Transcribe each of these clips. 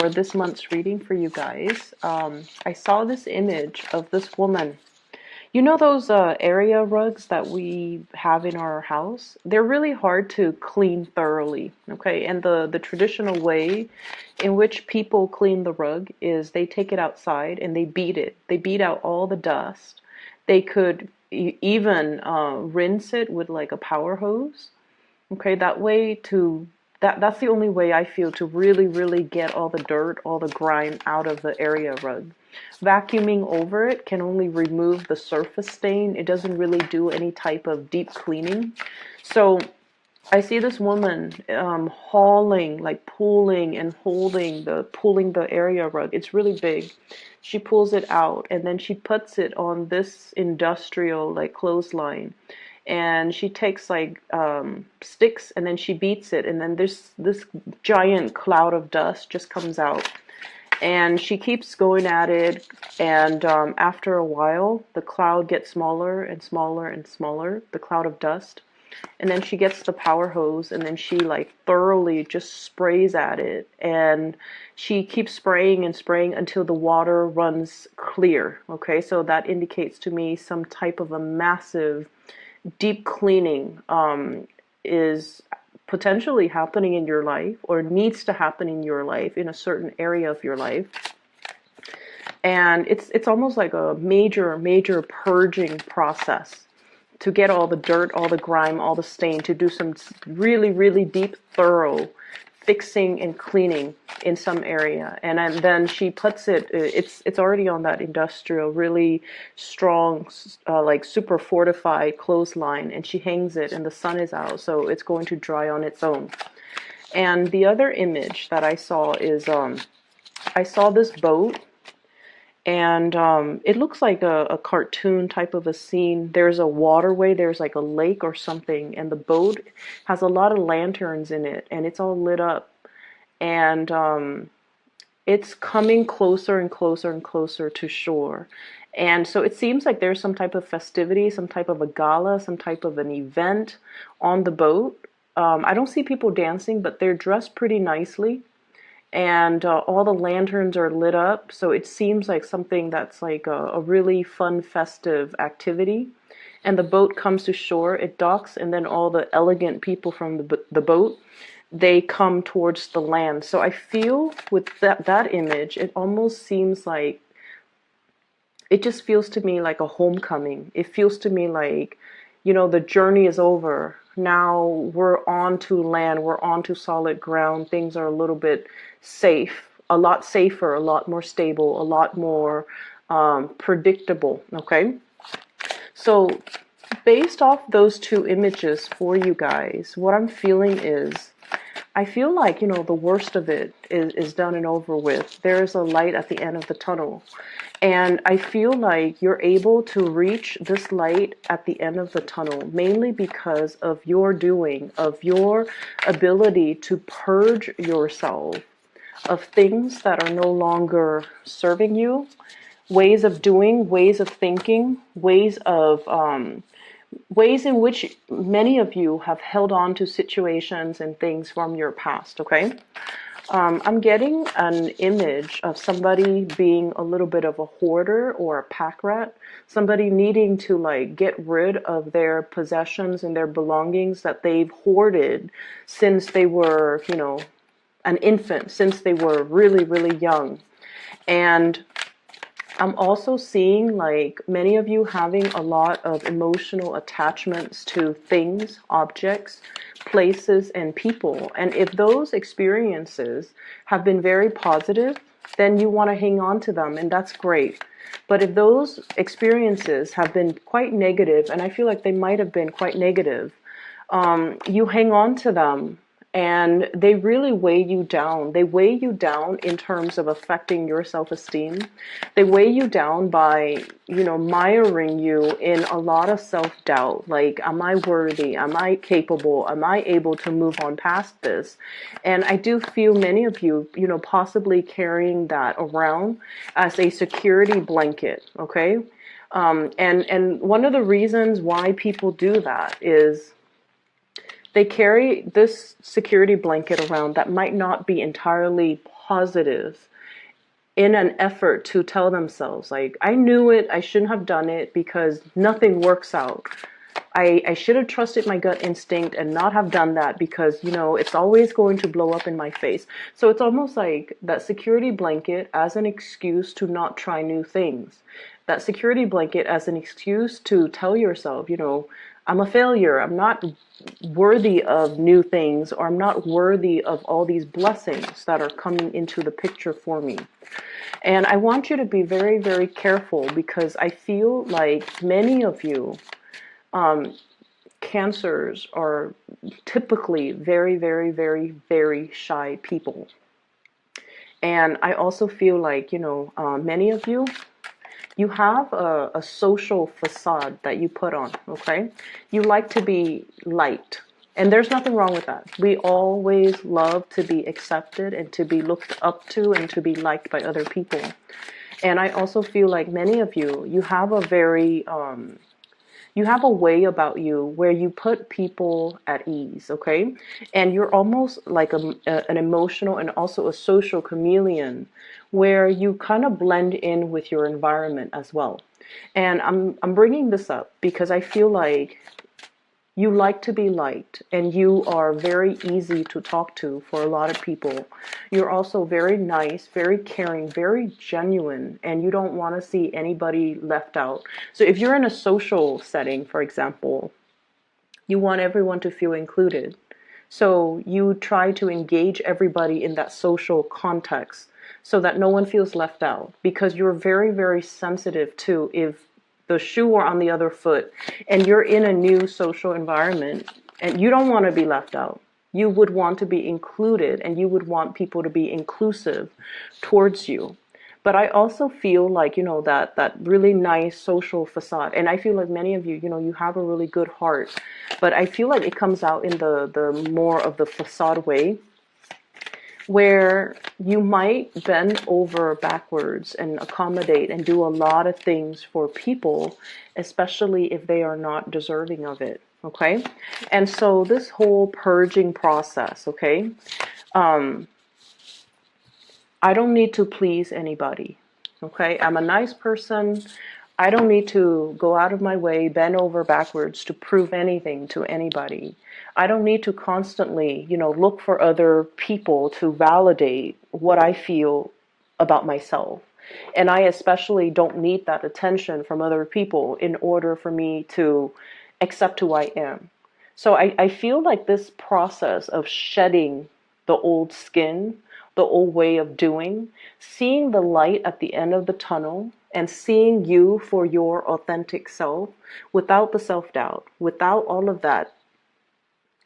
For this month's reading for you guys. I saw this image of this woman. You know those area rugs that we have in our house? They're really hard to clean thoroughly, okay? And the traditional way in which people clean the rug is they take it outside and they beat it. They beat out all the dust. They could even rinse it with like a power hose. Okay, that's the only way I feel to really get all the dirt, all the grime out of the area rug. Vacuuming over it can only remove the surface stain. It doesn't really do any type of deep cleaning. So I see this woman hauling, like pulling and pulling the area rug. It's really big. She pulls it out and then she puts it on this industrial like clothesline, and she takes like sticks and then she beats it, and then this giant cloud of dust just comes out, and she keeps going at it, and after a while the cloud gets smaller and smaller and smaller, the cloud of dust. And then she gets the power hose and then she like thoroughly just sprays at it, and she keeps spraying and spraying until the water runs clear. Okay, so that indicates to me some type of a massive deep cleaning is potentially happening in your life, or needs to happen in your life, in a certain area of your life. And it's almost like a major purging process to get all the dirt, all the grime, all the stain, to do some really deep, thorough fixing and cleaning in some area. And then she puts it's already on that industrial, really strong, like super fortified clothesline, and she hangs it, and the sun is out, so it's going to dry on its own. And the other image that I saw is, I saw this boat, and it looks like a cartoon type of a scene. There's a waterway, there's like a lake or something, and the boat has a lot of lanterns in it, and it's all lit up. And it's coming closer and closer and closer to shore. And so it seems like there's some type of festivity, some type of a gala, some type of an event on the boat. I don't see people dancing, but they're dressed pretty nicely, and all the lanterns are lit up, so it seems like something that's like a really fun, festive activity. And the boat comes to shore, it docks, and then all the elegant people from the boat, they come towards the land. So I feel with that image, it almost seems like, it just feels to me like a homecoming. It feels to me like, the journey is over. Now we're on to land, we're on to solid ground. Things are a little bit safe, a lot safer, a lot more stable, a lot more predictable, okay? So based off those two images for you guys, what I'm feeling is, I feel like, the worst of it is done and over with. There's a light at the end of the tunnel. And I feel like you're able to reach this light at the end of the tunnel, mainly because of your doing, of your ability to purge yourself of things that are no longer serving you, ways of doing, ways of thinking, ways in which many of you have held on to situations and things from your past, okay? I'm getting an image of somebody being a little bit of a hoarder or a pack rat, somebody needing to like get rid of their possessions and their belongings that they've hoarded since they were, an infant, since they were really young. And I'm also seeing like many of you having a lot of emotional attachments to things, objects, places, and people. And if those experiences have been very positive, then you want to hang on to them, and that's great. But if those experiences have been quite negative, and I feel like they might have been quite negative, you hang on to them, and they really weigh you down. They weigh you down in terms of affecting your self-esteem. They weigh you down by, miring you in a lot of self-doubt. Like, am I worthy? Am I capable? Am I able to move on past this? And I do feel many of you, possibly carrying that around as a security blanket, okay? And one of the reasons why people do that is they carry this security blanket around that might not be entirely positive in an effort to tell themselves, like, I knew it, I shouldn't have done it because nothing works out. I should have trusted my gut instinct and not have done that because, it's always going to blow up in my face. So it's almost like that security blanket as an excuse to not try new things. That security blanket as an excuse to tell yourself, I'm a failure. I'm not worthy of new things, or I'm not worthy of all these blessings that are coming into the picture for me. And I want you to be very, very careful, because I feel like many of you, cancers are typically very, very, very, very shy people. And I also feel like, many of you, you have a social facade that you put on, okay? You like to be liked. And there's nothing wrong with that. We always love to be accepted and to be looked up to and to be liked by other people. And I also feel like many of you, you have a very, you have a way about you where you put people at ease, okay? And you're almost like an emotional and also a social chameleon, where you kind of blend in with your environment as well. And I'm bringing this up because I feel like you like to be liked, and you are very easy to talk to for a lot of people. You're also very nice, very caring, very genuine, and you don't want to see anybody left out. So if you're in a social setting, for example, you want everyone to feel included. So you try to engage everybody in that social context so that no one feels left out, because you're very, very sensitive to if the shoe were on the other foot and you're in a new social environment and you don't want to be left out. You would want to be included, and you would want people to be inclusive towards you. But I also feel like, that really nice social facade. And I feel like many of you, you have a really good heart. But I feel like it comes out in the more of the facade way, where you might bend over backwards and accommodate and do a lot of things for people, especially if they are not deserving of it, okay? And so this whole purging process, okay? I don't need to please anybody, okay? I'm a nice person. I don't need to go out of my way, bend over backwards to prove anything to anybody. I don't need to constantly, look for other people to validate what I feel about myself. And I especially don't need that attention from other people in order for me to accept who I am. So I feel like this process of shedding the old skin, the old way of doing, seeing the light at the end of the tunnel, and seeing you for your authentic self without the self-doubt, without all of that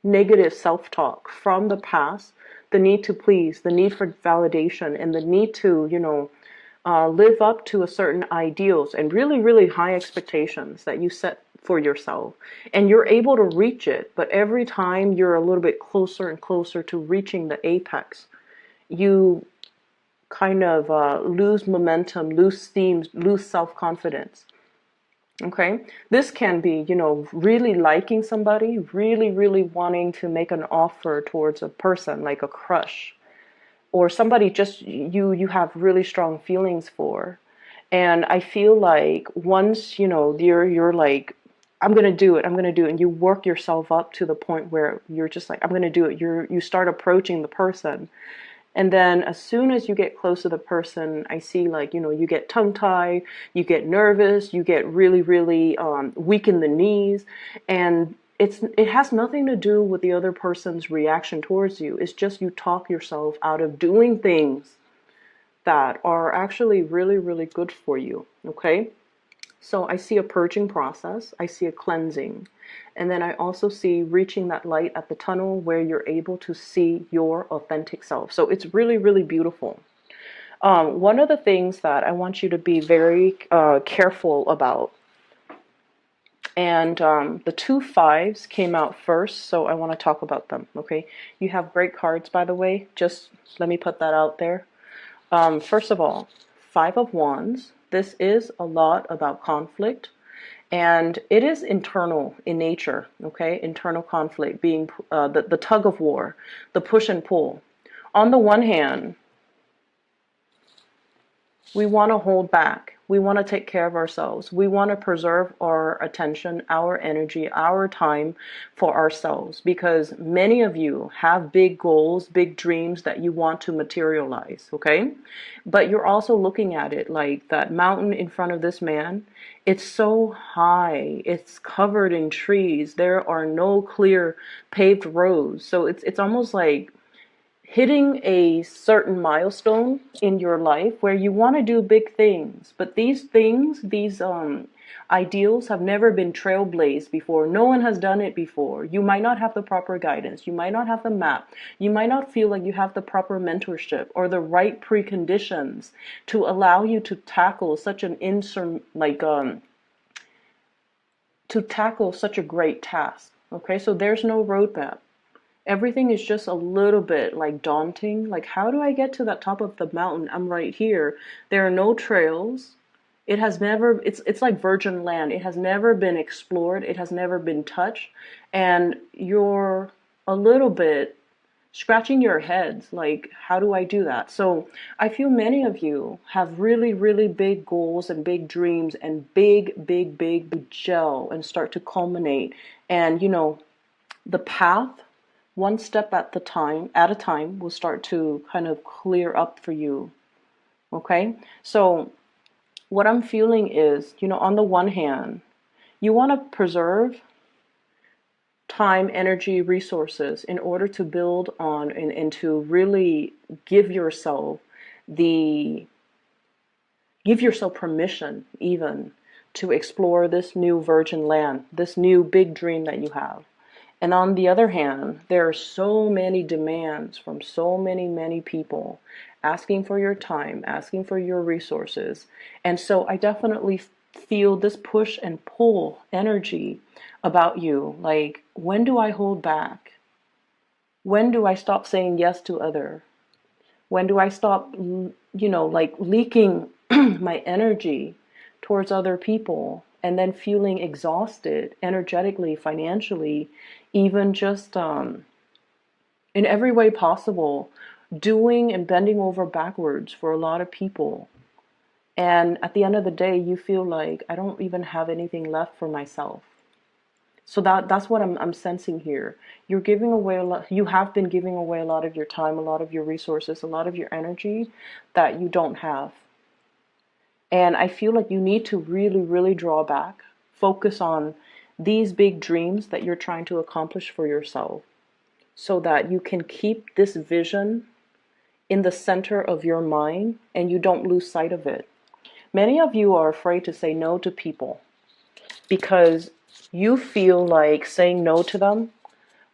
negative self-talk from the past, the need to please, the need for validation, and the need to, live up to a certain ideals and really, really high expectations that you set for yourself. And you're able to reach it, but every time you're a little bit closer and closer to reaching the apex, you kind of lose momentum, lose steam, lose self-confidence. Okay, this can be, really liking somebody, really, really wanting to make an offer towards a person, like a crush, or somebody just you have really strong feelings for. And I feel like once, you're like, I'm gonna do it, and you work yourself up to the point where you're just like, I'm gonna do it. You start approaching the person. And then as soon as you get close to the person, I see like, you get tongue-tied, you get nervous, you get really, really weak in the knees. And it has nothing to do with the other person's reaction towards you. It's just you talk yourself out of doing things that are actually really, really good for you, okay? So I see a purging process, I see a cleansing, and then I also see reaching that light at the tunnel where you're able to see your authentic self. So it's really, really beautiful. One of the things that I want you to be very careful about, and the 2 5s came out first, so I want to talk about them, okay? You have great cards, by the way, just let me put that out there. First of all, 5 of Wands. This is a lot about conflict, and it is internal in nature, okay? Internal conflict being the tug of war, the push and pull. On the one hand, We want to hold back. We want to take care of ourselves. We want to preserve our attention, our energy, our time for ourselves, because many of you have big goals, big dreams that you want to materialize, okay? But you're also looking at it like that mountain in front of this man. It's so high. It's covered in trees. There are no clear paved roads. So it's almost like hitting a certain milestone in your life where you want to do big things, but these things, these ideals have never been trailblazed before. No one has done it before. You might not have the proper guidance. You might not have the map. You might not feel like you have the proper mentorship or the right preconditions to allow you to tackle such an to tackle such a great task. Okay, so there's no roadmap. Everything is just a little bit like daunting. Like, how do I get to that top of the mountain? I'm right here. There are no trails. It has never, it's like virgin land. It has never been explored. It has never been touched. And you're a little bit scratching your heads like, how do I do that? So I feel many of you have really, really big goals and big dreams and big gel and start to culminate. And the path, one step at a time, will start to kind of clear up for you. Okay? So what I'm feeling is, on the one hand, you want to preserve time, energy, resources in order to build on and to really the give yourself permission even to explore this new virgin land, this new big dream that you have. And on the other hand, there are so many demands from so many people asking for your time, asking for your resources. And so I definitely feel this push and pull energy about you. Like, when do I hold back? When do I stop saying yes to other? When do I stop, like leaking my energy towards other people and then feeling exhausted energetically, financially, even just in every way possible, doing and bending over backwards for a lot of people. And at the end of the day, you feel like I don't even have anything left for myself. So that's what I'm sensing here. You're giving away a lot. You have been giving away a lot of your time, a lot of your resources, a lot of your energy that you don't have. And I feel like you need to really draw back, focus on these big dreams that you're trying to accomplish for yourself, so that you can keep this vision in the center of your mind and you don't lose sight of it. Many of you are afraid to say no to people because you feel like saying no to them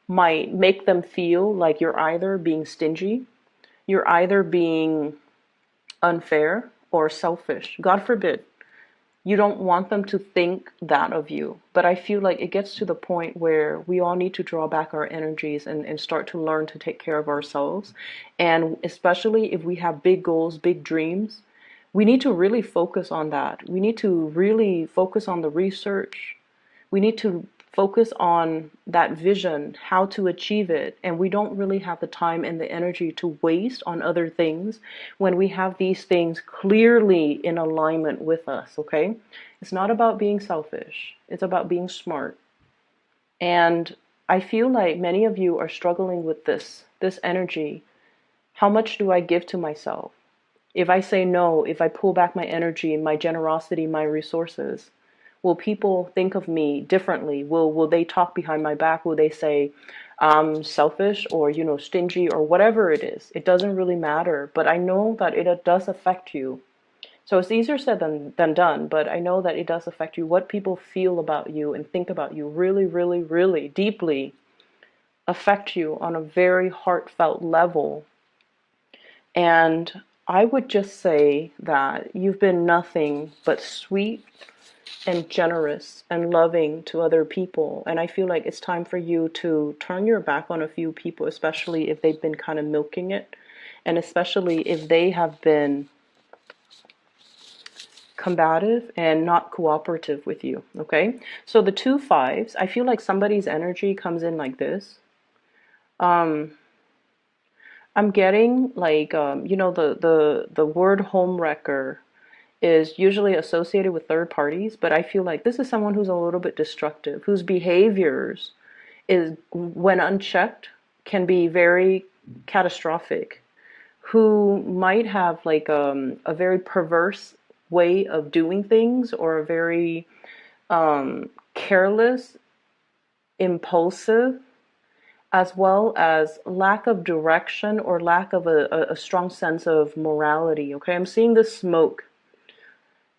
might make them feel like you're either being stingy, you're either being unfair or selfish. God forbid. You don't want them to think that of you. But I feel like it gets to the point where we all need to draw back our energies and start to learn to take care of ourselves. And especially if we have big goals, big dreams, we need to really focus on that. We need to really focus on the research. We need to focus on that vision, how to achieve it. And we don't really have the time and the energy to waste on other things when we have these things clearly in alignment with us, okay? It's not about being selfish. It's about being smart. And I feel like many of you are struggling with this energy. How much do I give to myself? If I say no, if I pull back my energy, my generosity, my resources, will people think of me differently? Will they talk behind my back? Will they say I'm selfish or stingy or whatever it is? It doesn't really matter, but I know that it does affect you. So it's easier said than done, but I know that it does affect you. What people feel about you and think about you really deeply affect you on a very heartfelt level. And I would just say that you've been nothing but sweet and generous and loving to other people. And I feel like it's time for you to turn your back on a few people, especially if they've been kind of milking it, and especially if they have been combative and not cooperative with you, okay? So the 2 5s, I feel like somebody's energy comes in like this. I'm getting like, the word homewrecker is usually associated with third parties, but I feel like this is someone who's a little bit destructive, whose behaviors is, when unchecked, can be very catastrophic, who might have like a very perverse way of doing things, or a very careless, impulsive, as well as lack of direction or lack of a strong sense of morality. Okay, I'm seeing the smoke,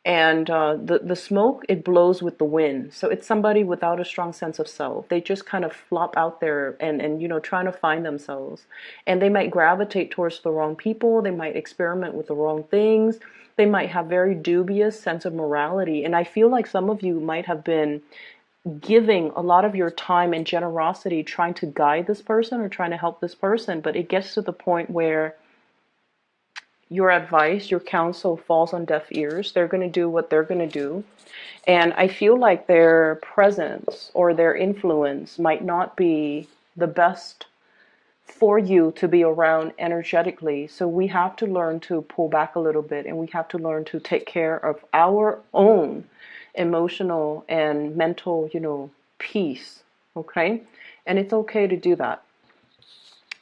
and the smoke, it blows with the wind. So it's somebody without a strong sense of self. They just kind of flop out there and trying to find themselves, and they might gravitate towards the wrong people. They might experiment with the wrong things. They might have very dubious sense of morality, and I feel like some of you might have been giving a lot of your time and generosity trying to guide this person or trying to help this person, but it gets to the point where your advice, your counsel falls on deaf ears. They're going to do what they're going to do. And I feel like their presence or their influence might not be the best for you to be around energetically. So we have to learn to pull back a little bit, and we have to learn to take care of our own emotional and mental, peace. Okay? And it's okay to do that.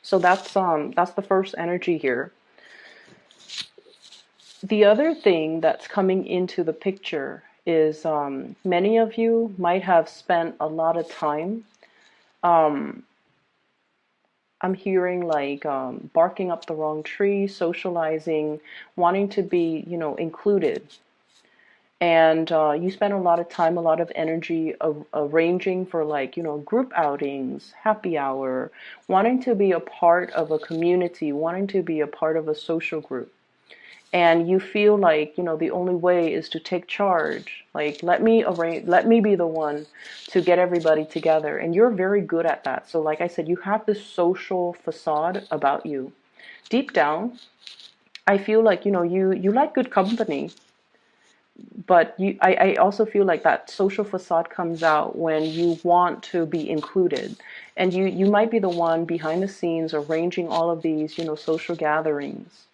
So that's the first energy here. The other thing that's coming into the picture is many of you might have spent a lot of time. I'm hearing like barking up the wrong tree, socializing, wanting to be, included. And you spend a lot of time, a lot of energy arranging for like, group outings, happy hour, wanting to be a part of a community, wanting to be a part of a social group. And you feel like, the only way is to take charge. Like, let me be the one to get everybody together. And you're very good at that. So like I said, you have this social facade about you. Deep down, I feel like, you like good company. But I also feel like that social facade comes out when you want to be included. And you might be the one behind the scenes arranging all of these, social gatherings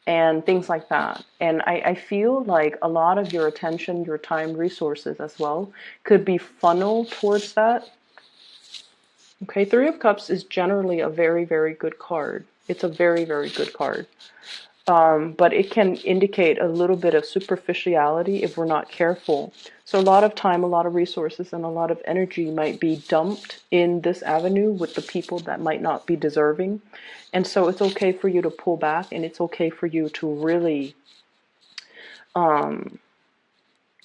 and things like that. And I feel like a lot of your attention, your time, resources as well could be funneled towards that. Okay, Three of Cups is generally a very, very good card. It's a very, very good card. But it can indicate a little bit of superficiality if we're not careful. So a lot of time, a lot of resources, and a lot of energy might be dumped in this avenue with the people that might not be deserving. And so it's okay for you to pull back, and it's okay for you to really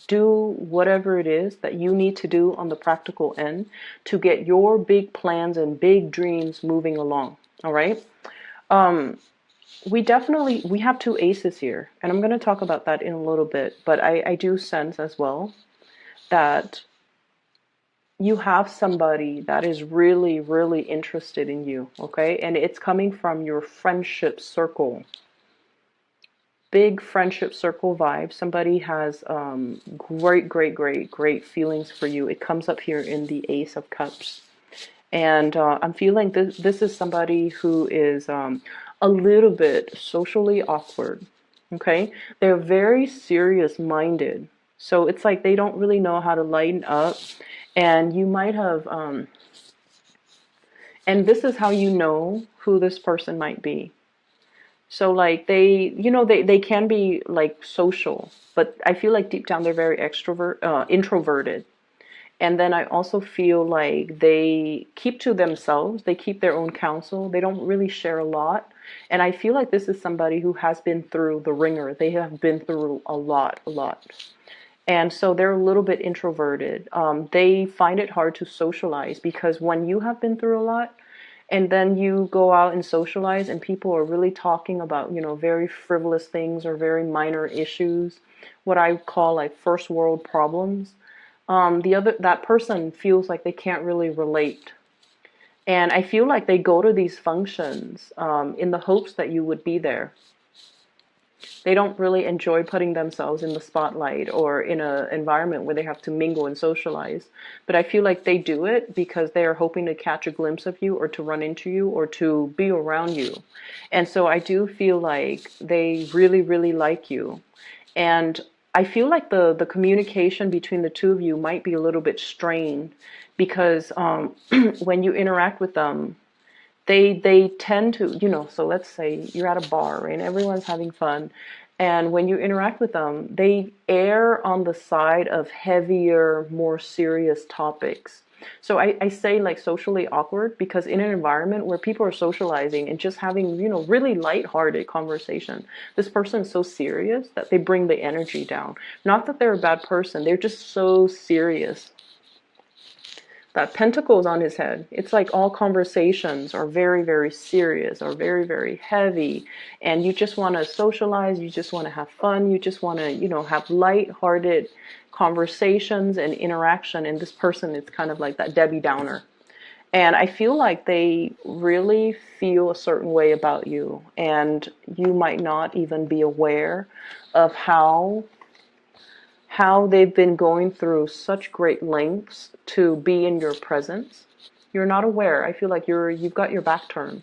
do whatever it is that you need to do on the practical end to get your big plans and big dreams moving along. All right? We have two aces here, and I'm going to talk about that in a little bit, but I do sense as well that you have somebody that is really, really interested in you, okay? And it's coming from your friendship circle. Big friendship circle vibe. Somebody has great, great, great, great feelings for you. It comes up here in the Ace of Cups. And I'm feeling this is somebody who is a little bit socially awkward, okay? They're very serious minded. So it's like they don't really know how to lighten up. And you might have, and this is how you know who this person might be. So like they can be like social, but I feel like deep down they're very introverted. And then I also feel like they keep to themselves. They keep their own counsel. They don't really share a lot. And I feel like this is somebody who has been through the ringer. They have been through a lot. And so they're a little bit introverted. They find it hard to socialize because when you have been through a lot, and then you go out and socialize and people are really talking about, very frivolous things or very minor issues, what I call like first world problems. That person feels like they can't really relate. And I feel like they go to these functions in the hopes that you would be there. They don't really enjoy putting themselves in the spotlight or in an environment where they have to mingle and socialize. But I feel like they do it because they are hoping to catch a glimpse of you or to run into you or to be around you. And so I do feel like they really, really like you. And I feel like the communication between the two of you might be a little bit strained because when you interact with them, they tend to, so let's say you're at a bar, right, and everyone's having fun, and when you interact with them, they err on the side of heavier, more serious topics. So I say like socially awkward because in an environment where people are socializing and just having, really lighthearted conversation, this person is so serious that they bring the energy down. Not that they're a bad person, they're just so serious. That pentacles on his head. It's like all conversations are very, very serious or very, very heavy. And you just want to socialize. You just want to have fun. You just want to, have light-hearted conversations and interaction. And this person is kind of like that Debbie Downer. And I feel like they really feel a certain way about you. And you might not even be aware of how they've been going through such great lengths to be in your presence. You're not aware. I feel like you've got your back turned.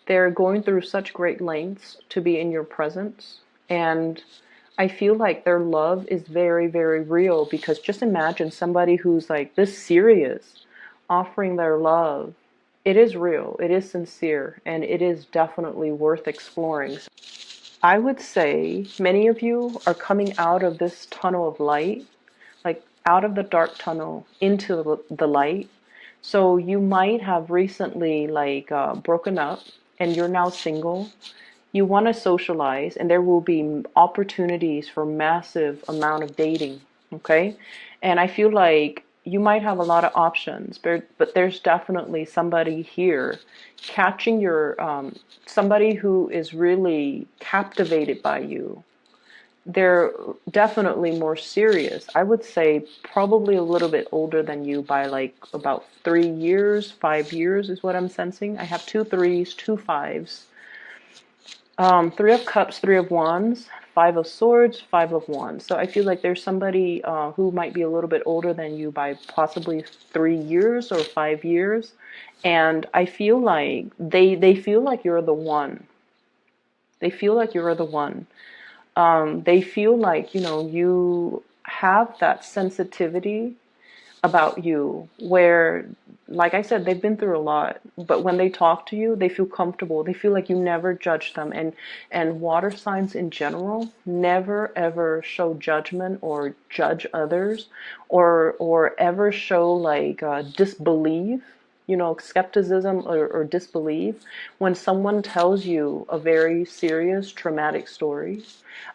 They're going through such great lengths to be in your presence. And I feel like their love is very, very real, because just imagine somebody who's like this serious offering their love. It is real, it is sincere, and it is definitely worth exploring. I would say many of you are coming out of this tunnel of light, like out of the dark tunnel into the light. So you might have recently broken up and you're now single. You want to socialize, and there will be opportunities for massive amount of dating, okay? And I feel like you might have a lot of options, but there's definitely somebody here catching your, somebody who is really captivated by you. They're definitely more serious. I would say probably a little bit older than you by like about 3 years, 5 years is what I'm sensing. I have 2 3s, 2 5s. Three of Cups, Three of Wands, Five of Swords, Five of Wands. So I feel like there's somebody who might be a little bit older than you by possibly 3 years or 5 years. And I feel like they feel like you're the one. They feel like you're the one. They feel like, you have that sensitivity about you where, like I said, they've been through a lot, but when they talk to you, they feel comfortable. They feel like you never judge them. And water signs in general never ever show judgment or judge others, or ever show like disbelief, skepticism or disbelief when someone tells you a very serious traumatic story.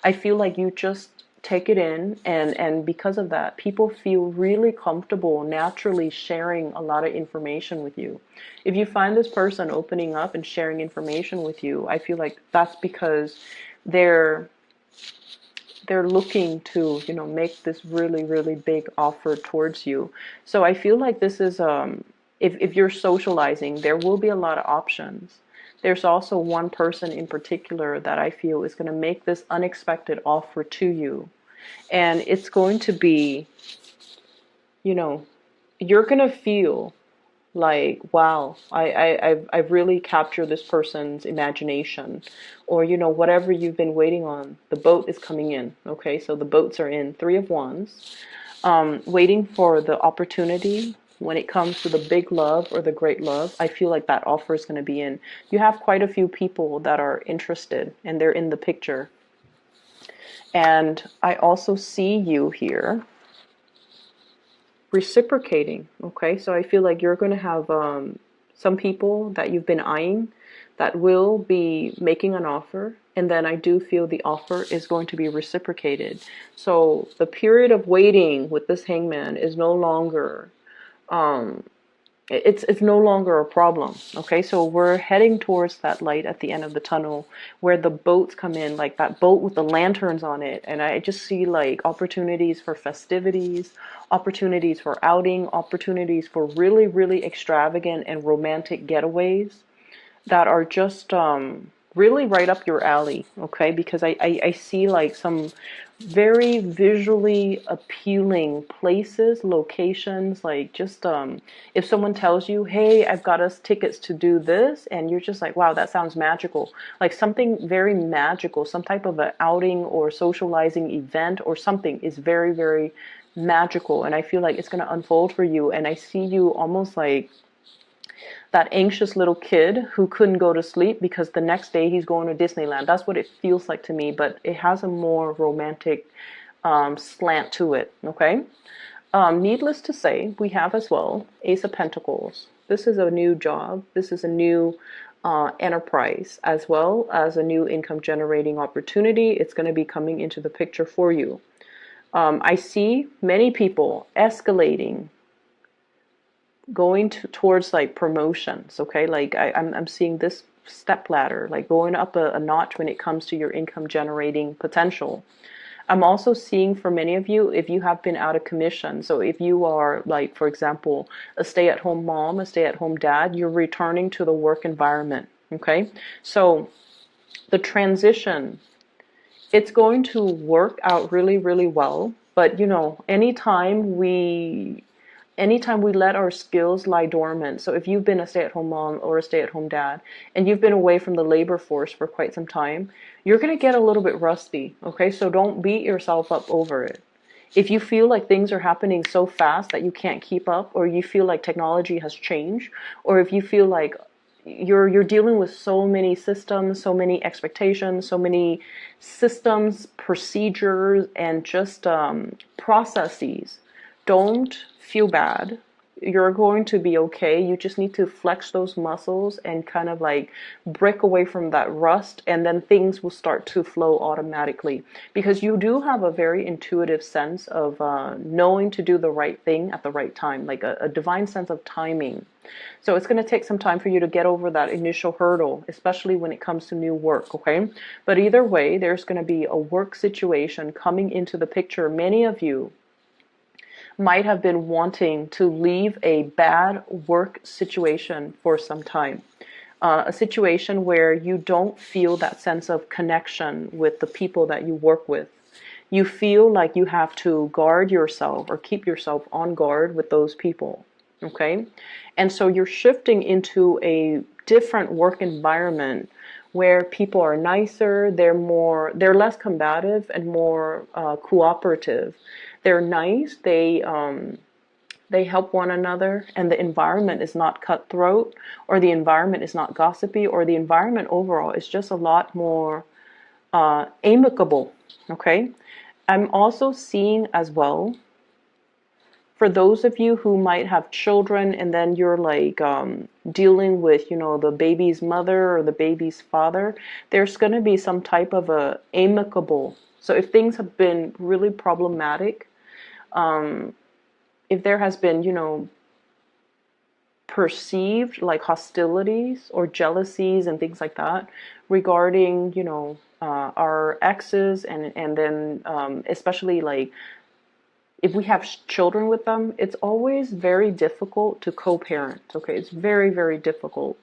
I feel like you just take it in, and because of that, people feel really comfortable naturally sharing a lot of information with you. If you find this person opening up and sharing information with you, I feel like that's because they're looking to, make this really, really big offer towards you. So I feel like this is if you're socializing, there will be a lot of options. There's also one person in particular that I feel is going to make this unexpected offer to you. And it's going to be, you're going to feel like, wow, I've really captured this person's imagination. Or, whatever you've been waiting on, the boat is coming in. Okay, so the boats are in. Three of Wands. Waiting for the opportunity. When it comes to the big love or the great love, I feel like that offer is going to be in. You have quite a few people that are interested, and they're in the picture. And I also see you here reciprocating. Okay, so I feel like you're going to have some people that you've been eyeing that will be making an offer, and then I do feel the offer is going to be reciprocated. So the period of waiting with this hangman is no longer it's no longer a problem. Okay, so we're heading towards that light at the end of the tunnel where the boats come in, like that boat with the lanterns on it. And I just see like opportunities for festivities, opportunities for outing, opportunities for really, really extravagant and romantic getaways that are just really right up your alley, okay? Because I see like some very visually appealing places, locations, like just if someone tells you, hey, I've got us tickets to do this, and you're just like, wow, that sounds magical. Like something very magical, some type of an outing or socializing event or something is very, very magical. And I feel like it's going to unfold for you. And I see you almost like that anxious little kid who couldn't go to sleep because the next day he's going to Disneyland. That's what it feels like to me, but it has a more romantic slant to it, okay? Needless to say, we have as well Ace of Pentacles. This is a new job. This is a new enterprise, as well as a new income generating opportunity. It's going to be coming into the picture for you. I see many people escalating, going towards like promotions, okay? Like I'm seeing this step ladder, like going up a notch when it comes to your income generating potential. I'm also seeing for many of you, if you have been out of commission, so if you are like, for example, a stay-at-home mom, a stay-at-home dad, you're returning to the work environment, okay? So the transition, it's going to work out really, really well. But you know, anytime we let our skills lie dormant, so if you've been a stay-at-home mom or a stay-at-home dad and you've been away from the labor force for quite some time, you're going to get a little bit rusty, okay? So don't beat yourself up over it. If you feel like things are happening so fast that you can't keep up, or you feel like technology has changed, or if you feel like you're dealing with so many systems, so many expectations, so many systems, procedures, and just processes, don't feel bad. You're going to be okay. You just need to flex those muscles and kind of like break away from that rust, and then things will start to flow automatically, because you do have a very intuitive sense of knowing to do the right thing at the right time, like a divine sense of timing. So it's going to take some time for you to get over that initial hurdle, especially when it comes to new work, okay? But either way, there's going to be a work situation coming into the picture. Many of you might have been wanting to leave a bad work situation for some time. A situation where you don't feel that sense of connection with the people that you work with. You feel like you have to guard yourself or keep yourself on guard with those people, okay? And so you're shifting into a different work environment where people are nicer, they're less combative and more cooperative. They're nice, they help one another, and the environment is not cutthroat, or the environment is not gossipy, or the environment overall is just a lot more amicable, okay? I'm also seeing as well, for those of you who might have children and then you're like dealing with, you know, the baby's mother or the baby's father, there's going to be some type of a amicable. So if things have been really problematic, if there has been, you know, perceived like hostilities or jealousies and things like that regarding, you know, our exes, and then especially like if we have children with them, it's always very difficult to co-parent, okay? It's very, very difficult.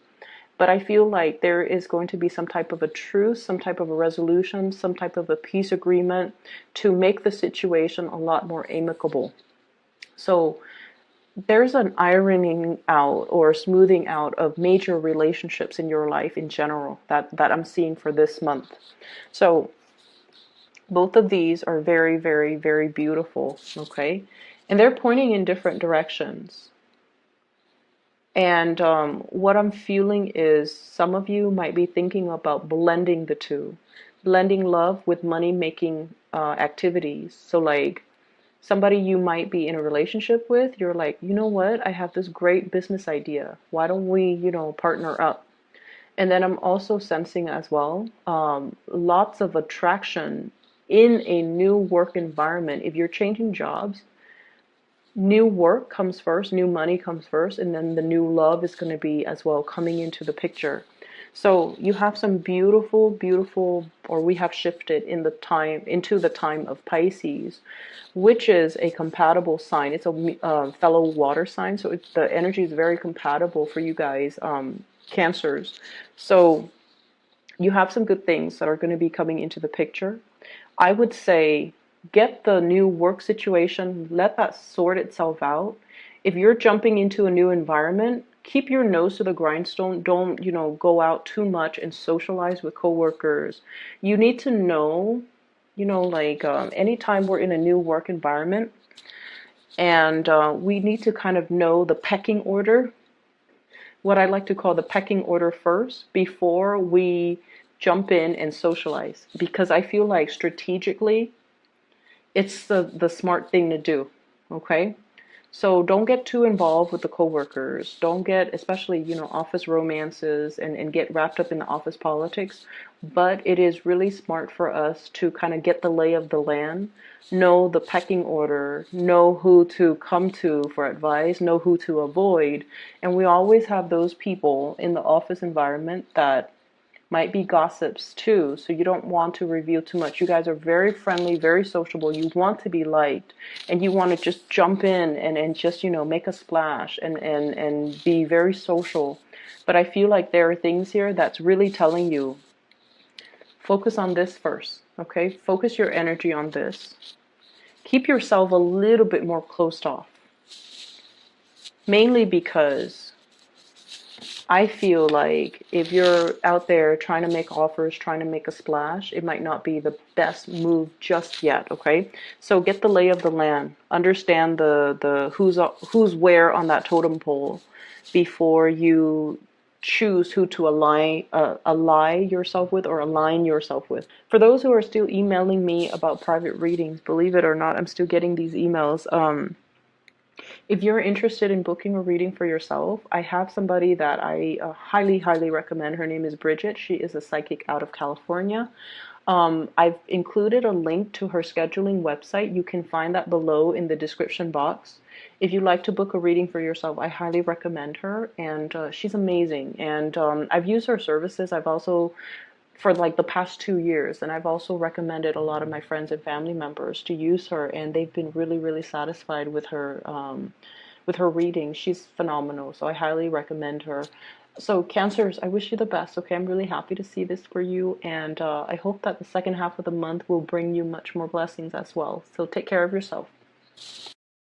But I feel like there is going to be some type of a truce, some type of a resolution, some type of a peace agreement to make the situation a lot more amicable. So there's an ironing out or smoothing out of major relationships in your life in general that I'm seeing for this month. So both of these are very, very, very beautiful, okay? And they're pointing in different directions. And what I'm feeling is some of you might be thinking about blending the two, blending love with money-making activities. So like somebody you might be in a relationship with, you're like, you know what? I have this great business idea. Why don't we, you know, partner up? And then I'm also sensing as well lots of attraction in a new work environment. If you're changing jobs, new work comes first, new money comes first, and then the new love is going to be as well coming into the picture. So you have some beautiful, beautiful, or we have shifted into the time of Pisces, which is a compatible sign. It's a fellow water sign, so the energy is very compatible for you guys, Cancers. So You have some good things that are going to be coming into the picture. I would say get the new work situation, let that sort itself out. If you're jumping into a new environment, keep your nose to the grindstone. Don't, go out too much and socialize with coworkers. You need to know, like anytime we're in a new work environment, and we need to kind of know the pecking order, what I like to call the pecking order first before we jump in and socialize. Because I feel like strategically, it's the smart thing to do. Okay? So don't get too involved with the coworkers. Don't get, especially, office romances and get wrapped up in the office politics. But it is really smart for us to kind of get the lay of the land, know the pecking order, know who to come to for advice, know who to avoid. And we always have those people in the office environment that might be gossips too, so you don't want to reveal too much. You guys are very friendly, very sociable. You want to be liked, and you want to just jump in and just, make a splash and be very social. But I feel like there are things here that's really telling you, focus on this first, okay? Focus your energy on this. Keep yourself a little bit more closed off. Mainly because I feel like if you're out there trying to make offers, trying to make a splash, it might not be the best move just yet, okay? So get the lay of the land. Understand the who's where on that totem pole before you choose who to ally yourself with or align yourself with. For those who are still emailing me about private readings, believe it or not, I'm still getting these emails. If you're interested in booking a reading for yourself, I have somebody that I highly, highly recommend. Her name is Bridget. She is a psychic out of California. I've included a link to her scheduling website. You can find that below in the description box. If you'd like to book a reading for yourself, I highly recommend her, and she's amazing. And I've used her services. I've also for like the past 2 years, and I've also recommended a lot of my friends and family members to use her, and they've been really, really satisfied with her reading. She's phenomenal, so I highly recommend her. So Cancers, I wish you the best. Okay, I'm really happy to see this for you, and I hope that the second half of the month will bring you much more blessings as well. So take care of yourself.